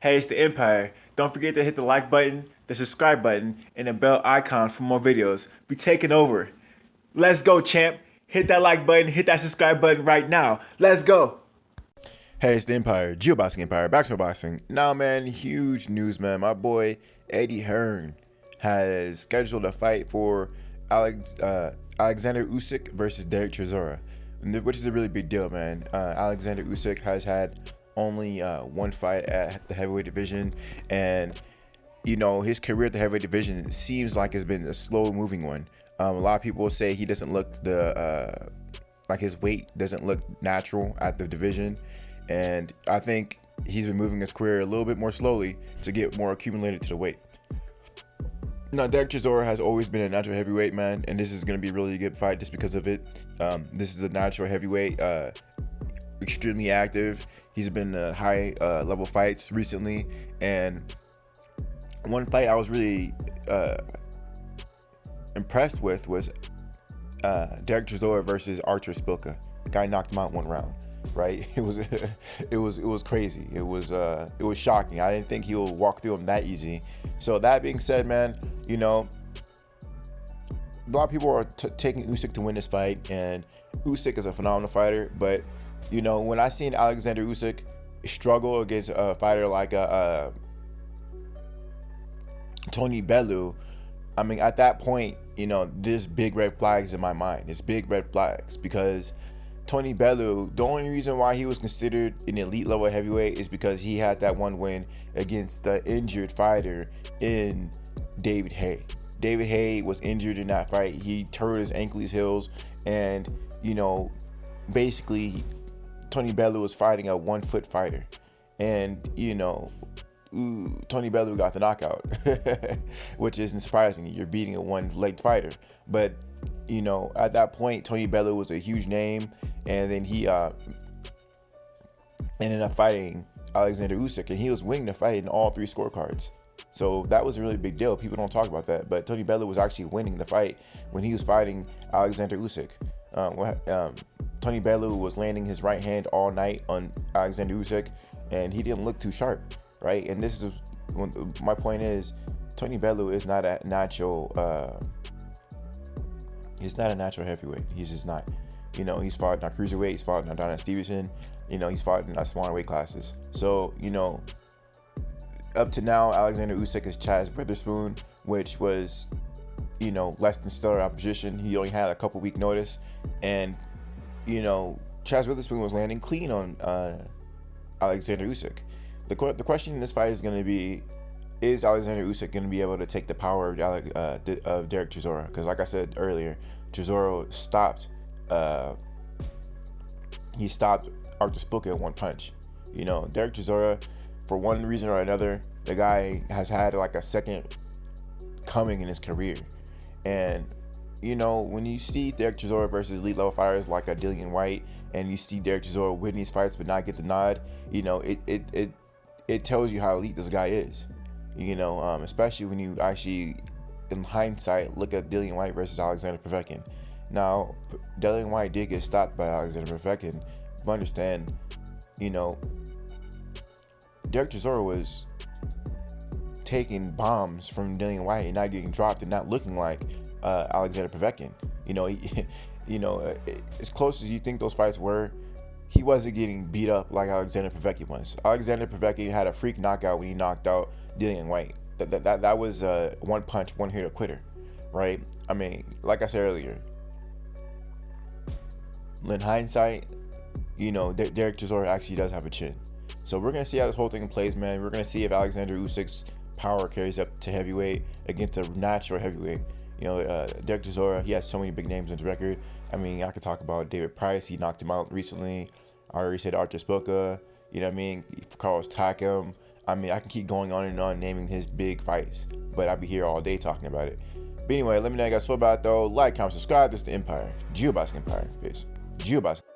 Hey, it's the Empire. Don't forget to hit the like button, the subscribe button, and the bell icon for more videos. We taking over. Let's go, champ. Hit that like button, hit that subscribe button right now. Let's go. Hey, it's the Empire, Geoboxing Empire, back to boxing. Now, man, huge news, man. My boy Eddie Hearn has scheduled a fight for Oleksandr Usyk versus Dereck Chisora, which is a really big deal, man. Oleksandr Usyk has had only one fight at the heavyweight division, and his career at the heavyweight division seems like it's been a slow-moving one. A lot of people say he doesn't look like his weight doesn't look natural at the division. And I think he's been moving his career a little bit more slowly to get more accumulated to the weight. Now, Dereck Chisora has always been a natural heavyweight, man, and this is going to be a really good fight just because of it. This is a natural heavyweight, extremely active. He's been in high level fights recently, and one fight I was really impressed with was Dereck Chisora versus Artur Spilka. The guy knocked him out one round. Right, it was crazy. It was shocking. I didn't think he would walk through him that easy. So that being said, man, a lot of people are taking Usyk to win this fight, and Usyk is a phenomenal fighter. But when I seen Oleksandr Usyk struggle against a fighter like Tony Bellew, I mean, at that point, there's big red flags in my mind. It's big red flags because Tony Bellew, the only reason why he was considered an elite level heavyweight is because he had that one win against the injured fighter in David Haye. David Haye was injured in that fight. He tore his Achilles' and basically Tony Bellew was fighting a 1 foot fighter, and Tony Bellew got the knockout, which isn't surprising. You're beating a 1-legged fighter, but at that point, Tony Bellew was a huge name, and then he ended up fighting Oleksandr Usyk, and he was winning the fight in all 3 scorecards. So that was a really big deal. People don't talk about that, but Tony Bellew was actually winning the fight when he was fighting Oleksandr Usyk. Tony Bellew was landing his right hand all night on Oleksandr Usyk, and he didn't look too sharp, right? And this is my point is, Tony Bellew is not a natural. He's not a natural heavyweight. He's just not. He's fought in cruiserweight. He's fought in Donna Stevenson. He's fought in smaller weight classes. So, up to now, Oleksandr Usyk is Chaz Witherspoon, which was, less than stellar opposition. He only had a couple week notice. And, Chaz Witherspoon was landing clean on Oleksandr Usyk. The question in this fight is going to be, is Oleksandr Usyk going to be able to take the power of Dereck Chisora? Because like I said earlier, Chisora stopped Artur Spilka in 1 punch. Dereck Chisora, for one reason or another, the guy has had like a second coming in his career. And when you see Dereck Chisora versus elite level fighters like a Dillian White, and you see Dereck Chisora win these fights but not get the nod, it tells you how elite this guy is. Especially when you actually, in hindsight, look at Dillian White versus Alexander Povetkin. Now, Dillian White did get stopped by Alexander Povetkin, but understand, Dereck Chisora was taking bombs from Dillian White and not getting dropped and not looking like Alexander Povetkin. As close as you think those fights were, he wasn't getting beat up like Alexander Povetkin was. Alexander Povetkin had a freak knockout when he knocked out Dillian White. That was a 1 punch, 1 hitter quitter, right? I mean, like I said earlier, in hindsight, Dereck Chisora actually does have a chin. So we're gonna see how this whole thing plays, man. We're gonna see if Oleksandr Usyk's power carries up to heavyweight against a natural heavyweight. Dereck Chisora, he has so many big names in his record. I mean, I could talk about David Price. He knocked him out recently. I already said Artur Spilka. Carlos Takam. I mean, I can keep going on and on naming his big fights, but I'll be here all day talking about it. But anyway, let me know how you guys feel about it, though. Like, comment, subscribe. This is the Empire. Geoboxing Empire. Peace. Geoboxing.